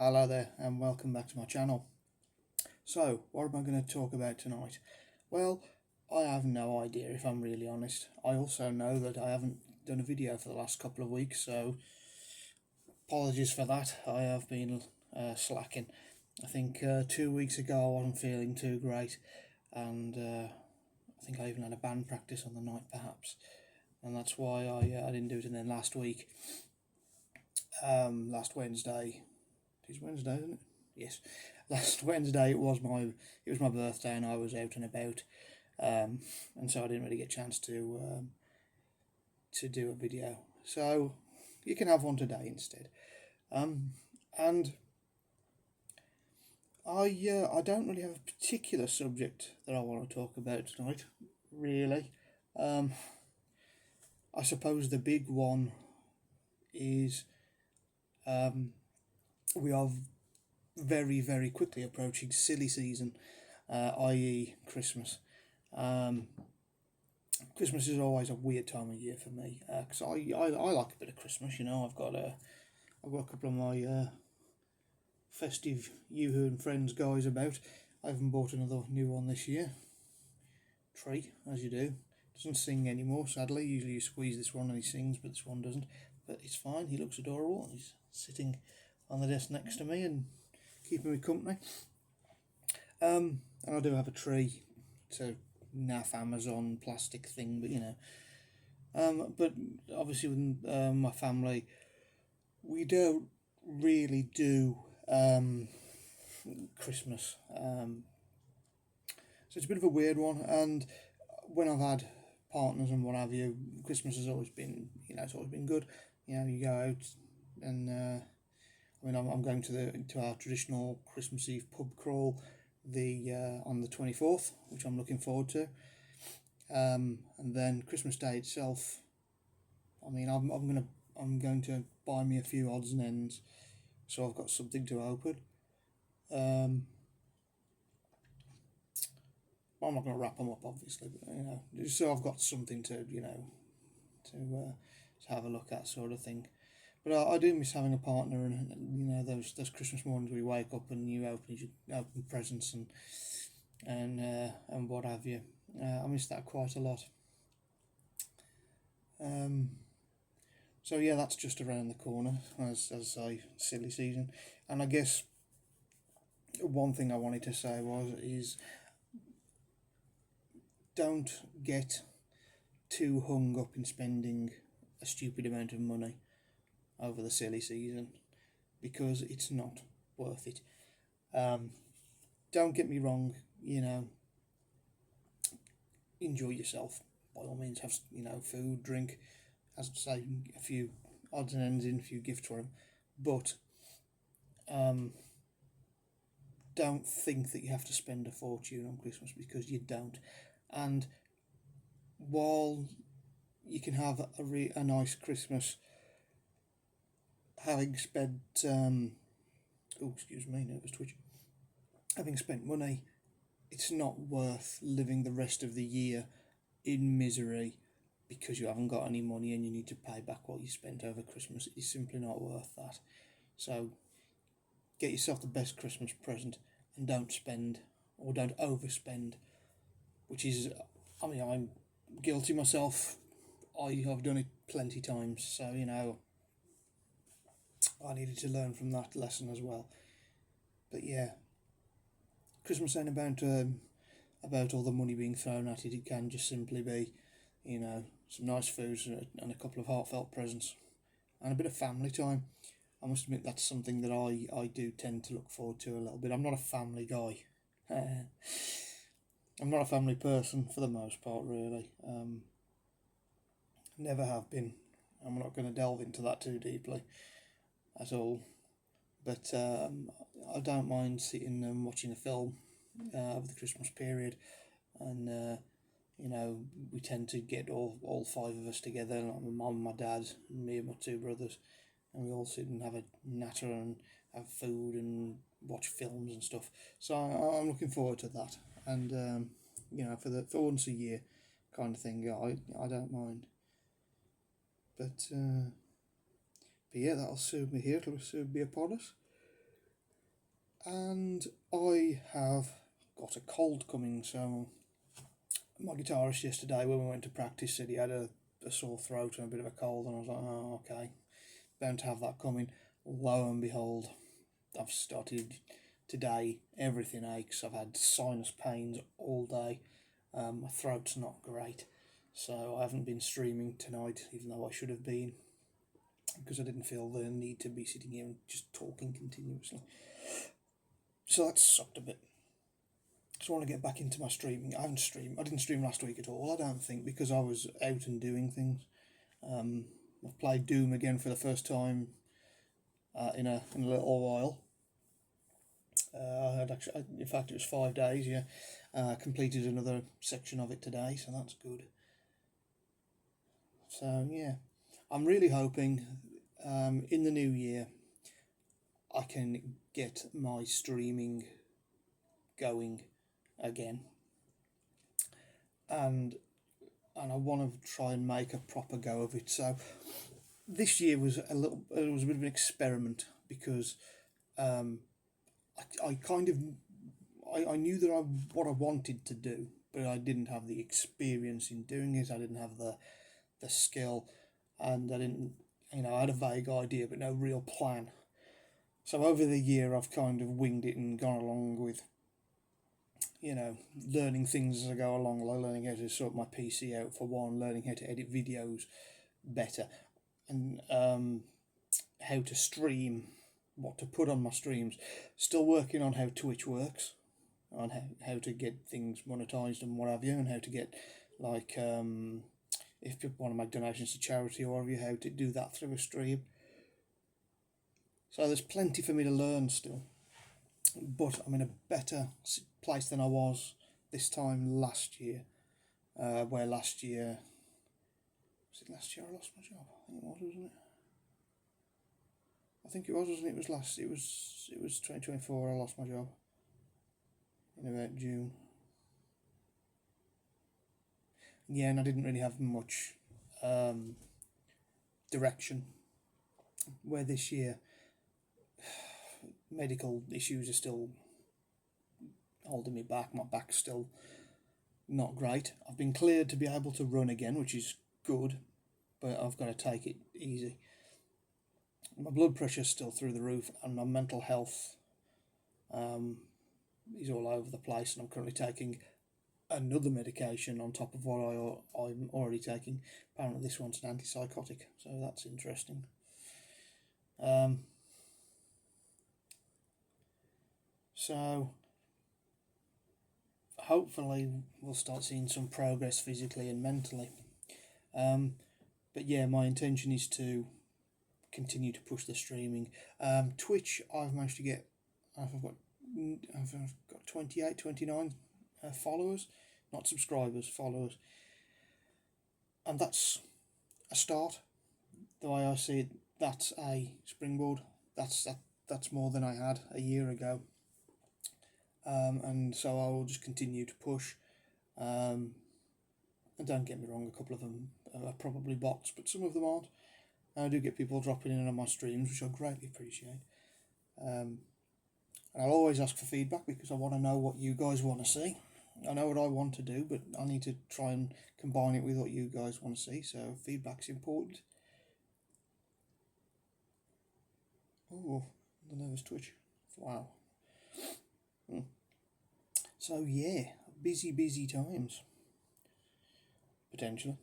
Hello there and welcome back to my channel. So, what am I going to talk about tonight? Well, I have no idea if I'm really honest. I also know that I haven't done a video for the last couple of weeks, so apologies for that. I have been slacking. I think 2 weeks ago I wasn't feeling too great, and I think I even had a band practice on the night perhaps, and that's why I didn't do it. And then last week, last Wednesday, it's Wednesday, isn't it? Yes, last Wednesday it was my birthday and I was out and about, and so I didn't really get a chance to do a video. So you can have one today instead. And I don't really have a particular subject that I want to talk about tonight, really. I suppose the big one is we are very, very quickly approaching silly season, i.e. Christmas. Christmas is always a weird time of year for me, because I like a bit of Christmas. I've got a couple of my festive Yoo-hoo and Friends guys about. I haven't bought another new one this year. Tree, as you do. Doesn't sing anymore, sadly. Usually you squeeze this one and he sings, but this one doesn't. But it's fine, he looks adorable. He's sitting on the desk next to me and keeping me company. And I do have a tree. It's a naff Amazon plastic thing, but but obviously with my family, we don't really do Christmas. So it's a bit of a weird one. And when I've had partners and what have you, Christmas has always been, it's always been good. You go out and I'm going to our traditional Christmas Eve pub crawl on the 24th, which I'm looking forward to. And then Christmas Day itself, I'm going to buy me a few odds and ends, so I've got something to open. I'm not going to wrap them up, obviously, but so I've got something to have a look at, sort of thing. But I do miss having a partner, and those Christmas mornings we wake up and you open presents and what have you. I miss that quite a lot. So yeah, that's just around the corner, as I say, silly season. And I guess one thing I wanted to say is don't get too hung up in spending a stupid amount of money over the silly season, because it's not worth it. Don't get me wrong, enjoy yourself by all means. Have food, drink, as I say, a few odds and ends in, a few gifts for him, but don't think that you have to spend a fortune on Christmas, because you don't. And while you can have a nice Christmas having spent excuse me, nervous twitch, having spent money, it's not worth living the rest of the year in misery because you haven't got any money and you need to pay back what you spent over Christmas. It's simply not worth that. So get yourself the best Christmas present and don't spend, or don't overspend, which is, I'm guilty myself. I have done it plenty times, so I needed to learn from that lesson as well. But yeah, Christmas ain't about all the money being thrown at it. It can just simply be, some nice foods and a couple of heartfelt presents and a bit of family time. I must admit that's something that I do tend to look forward to a little bit. I'm not a family guy. I'm not a family person for the most part, really. Never have been. I'm not going to delve into that too deeply at all. But I don't mind sitting and watching a film over the Christmas period, and we tend to get all five of us together, like my mum, my dad, and me and my two brothers, and we all sit and have a natter and have food and watch films and stuff. So I'm looking forward to that, and for once a year kind of thing, I don't mind. But yeah, that'll soon be here. It'll soon be upon us. and I have got a cold coming, so my guitarist yesterday when we went to practice said he had a sore throat and a bit of a cold, and I was like, oh, okay, bound to have that coming. Lo and behold, I've started today, everything aches. I've had sinus pains all day. My throat's not great, so I haven't been streaming tonight, even though I should have been, because I didn't feel the need to be sitting here and just talking continuously. So that sucked a bit. So I want to get back into my streaming. I didn't stream last week at all, I don't think, because I was out and doing things. I've played Doom again for the first time in a little while. In fact, it was 5 days. Yeah, completed another section of it today, so that's good. So yeah, I'm really hoping in the new year I can get my streaming going again, and I want to try and make a proper go of it. So this year was a bit of an experiment, because I kind of I knew that what I wanted to do, but I didn't have the experience in doing it. I didn't have the skill, and I didn't, I had a vague idea but no real plan. So over the year I've kind of winged it and gone along with, learning things as I go along, like learning how to sort my PC out for one, learning how to edit videos better, and how to stream, what to put on my streams. Still working on how Twitch works, on how to get things monetized and what have you, and how to get, like, if people want to make donations to charity or whatever, how to do that through a stream. So there's plenty for me to learn still, but I'm in a better place than I was this time last year, where last year, was it last year I lost my job? I think it was, wasn't it? I think it was, wasn't it? It was 2024 I lost my job, in about June. Yeah, and I didn't really have much direction, where this year medical issues are still holding me back. My back's still not great. I've been cleared to be able to run again, which is good, but I've got to take it easy. My blood pressure's still through the roof, and my mental health is all over the place, and I'm currently taking another medication on top of what I'm already taking. Apparently this one's an antipsychotic, so that's interesting. So hopefully we'll start seeing some progress physically and mentally. But yeah, my intention is to continue to push the streaming. Twitch, I've managed to get, I've got 28, 29 followers, not subscribers, followers, and that's a start. The way I see it, that's a springboard. That's more than I had a year ago, and so I will just continue to push. And don't get me wrong, a couple of them are probably bots, but some of them aren't. I do get people dropping in on my streams, which I greatly appreciate. And I'll always ask for feedback, because I want to know what you guys want to see. I know what I want to do, but I need to try and combine it with what you guys want to see, so feedback's important. Oh, the nervous twitch. Wow. So yeah, busy times, potentially.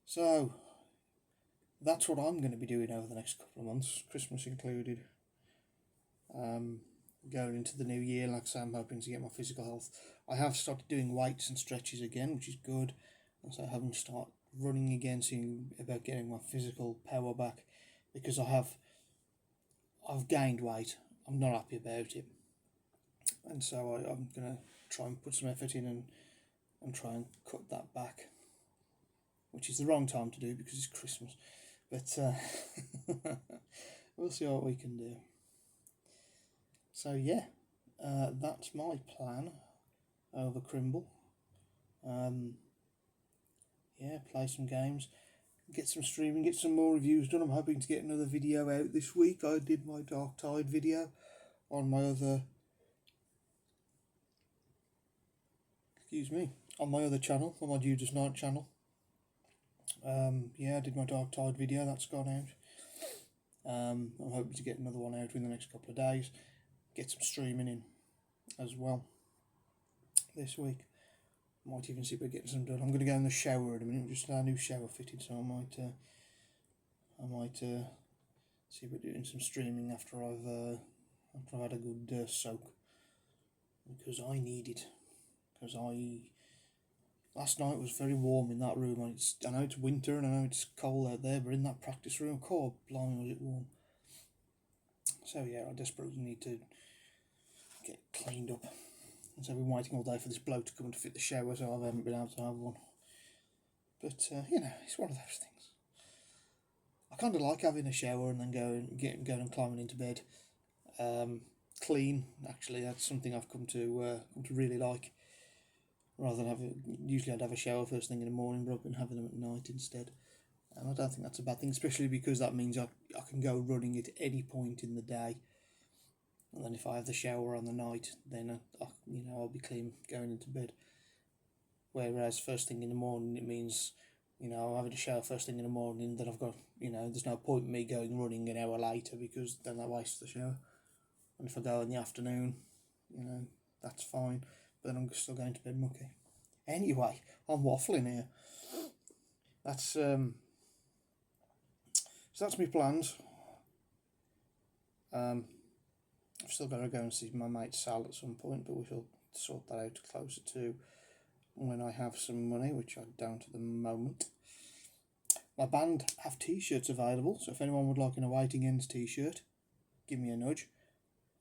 So that's what I'm going to be doing over the next couple of months, Christmas included. Going into the new year, like I say, I'm hoping to get my physical health. I have started doing weights and stretches again, which is good. And so I haven't started running again, seeing about getting my physical power back, because I've gained weight. I'm not happy about it, and so I'm going to try and put some effort in and try and cut that back, which is the wrong time to do because it's Christmas, but we'll see what we can do. So yeah, that's my plan over Crimble. Yeah, play some games, get some streaming, get some more reviews done. I'm hoping to get another video out this week. I did my Dark Tide video. on my other, excuse me, on my other channel, on my Judas Night channel. Yeah, I did my Dark Tide video, that's gone out. I'm hoping to get another one out in the next couple of days, get some streaming in as well this week. Might even see if we're getting some done. I'm going to go in the shower in a minute, just our new shower fitted, so I might see if we're doing some streaming after I've had a good soak, because I need it. Because last night was very warm in that room. I know it's winter and I know it's cold out there, but in that practice room, God blimey, was it warm. So yeah, I desperately need to get cleaned up. And so I've been waiting all day for this bloke to come and fit the shower, so I haven't been able to have one. But you know, it's one of those things. I kind of like having a shower and then going and climbing into bed. Clean, actually, that's something I've come to really like. Rather than usually I'd have a shower first thing in the morning, but I've been having them at night instead. And I don't think that's a bad thing, especially because that means I can go running at any point in the day. And then if I have the shower on the night, then I'll be clean going into bed. Whereas first thing in the morning, it means, I'm having a shower first thing in the morning, then I've got, there's no point in me going running an hour later, because then that wastes the shower. And if I go in the afternoon, that's fine. But then I'm still going to bed mucky. Anyway, I'm waffling here. So that's my plans. I've still got to go and see my mate Sal at some point, but we shall sort that out closer to when I have some money, which I don't at the moment. My band have t-shirts available, so if anyone would like an Awaiting Ends t-shirt, give me a nudge.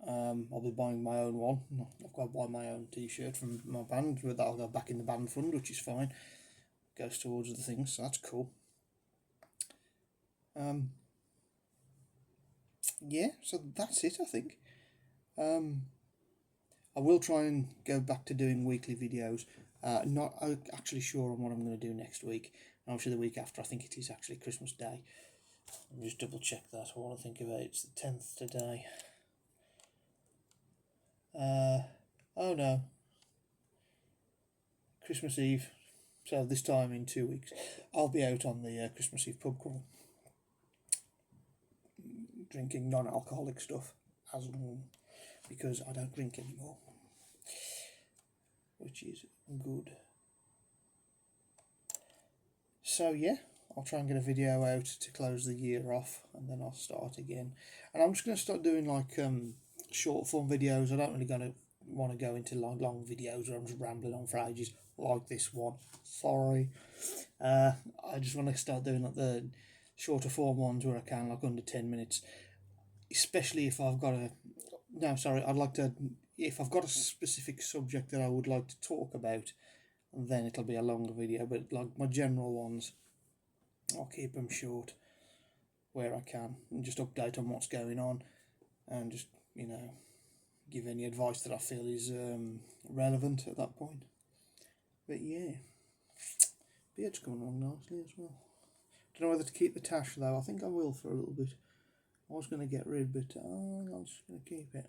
I'll be buying my own one. I've got to buy my own t-shirt from my band, but that'll go back in the band fund, which is fine. Goes towards the things, so that's cool. Yeah, so that's it, I think. I will try and go back to doing weekly videos. Not actually sure on what I'm going to do next week. And obviously the week after, I think it is actually Christmas Day. Let me just double check that. I want to think about it. It's the 10th today. Oh no. Christmas Eve. So this time in 2 weeks, I'll be out on the Christmas Eve pub crawl, drinking non-alcoholic stuff as normal, because I don't drink anymore, which is good. So yeah, I'll try and get a video out to close the year off, and then I'll start again. And I'm just going to start doing like short form videos. I don't really want to go into long videos where I'm just rambling on for ages like this one. Sorry. I just want to start doing like the shorter form ones where I can, like under 10 minutes. Especially if I've got if I've got a specific subject that I would like to talk about, then it'll be a longer video. But like my general ones, I'll keep them short where I can, and just update on what's going on, and just, give any advice that I feel is relevant at that point. But yeah, beard's coming along nicely as well. Don't know whether to keep the tash though. I think I will for a little bit. I was going to get rid, but I'm just going to keep it.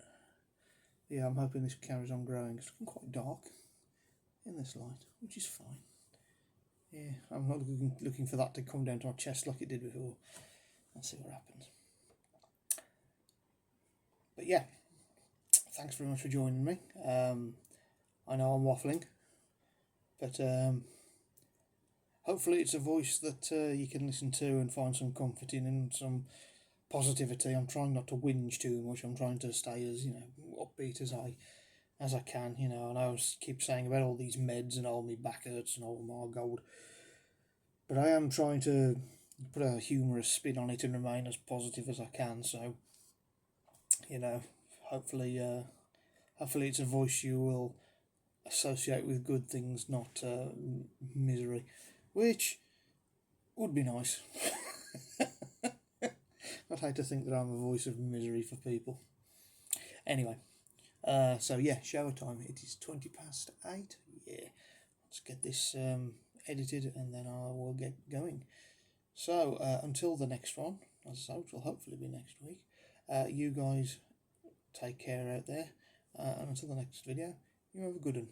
Yeah, I'm hoping this carries on growing. It's looking quite dark in this light, which is fine. Yeah, I'm not looking for that to come down to my chest like it did before. Let's see what happens. But yeah, thanks very much for joining me. I know I'm waffling, but hopefully it's a voice that you can listen to and find some comfort in and some positivity. I'm trying not to whinge too much. I'm trying to stay as upbeat as I can. And I keep saying about all these meds and all my back hurts and all my gold, but I am trying to put a humorous spin on it and remain as positive as I can. So hopefully it's a voice you will associate with good things, not misery, which would be nice. I'd hate to think that I'm a voice of misery for people. Anyway, so yeah, shower time. It is 8:20. Yeah, let's get this edited and then I will get going. So until the next one, as I say, which will hopefully be next week, you guys take care out there, and until the next video, you have a good one.